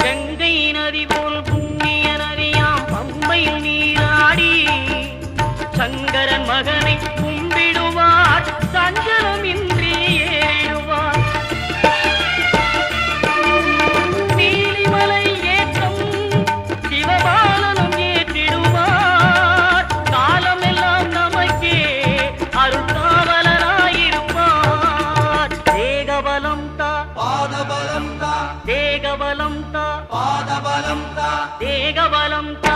கங்கை நதி போல் புண்ணிய நதியாம் பம்பையில் நீராடி சங்கரன் மகனை கும்பிடுவார் சஞ்சலம் இன்றி ஏறிடுவார் நீலிமலை ஏற்றம் சிவபாலனும் ஏற்றிடுவார் காலமெல்லாம் நமக்கே அருள்காவலராயிருப்பார் தேகபலம் தா பாதபலம் தா தேகபலம் தா பாதபலம் தா தேகபலம் தா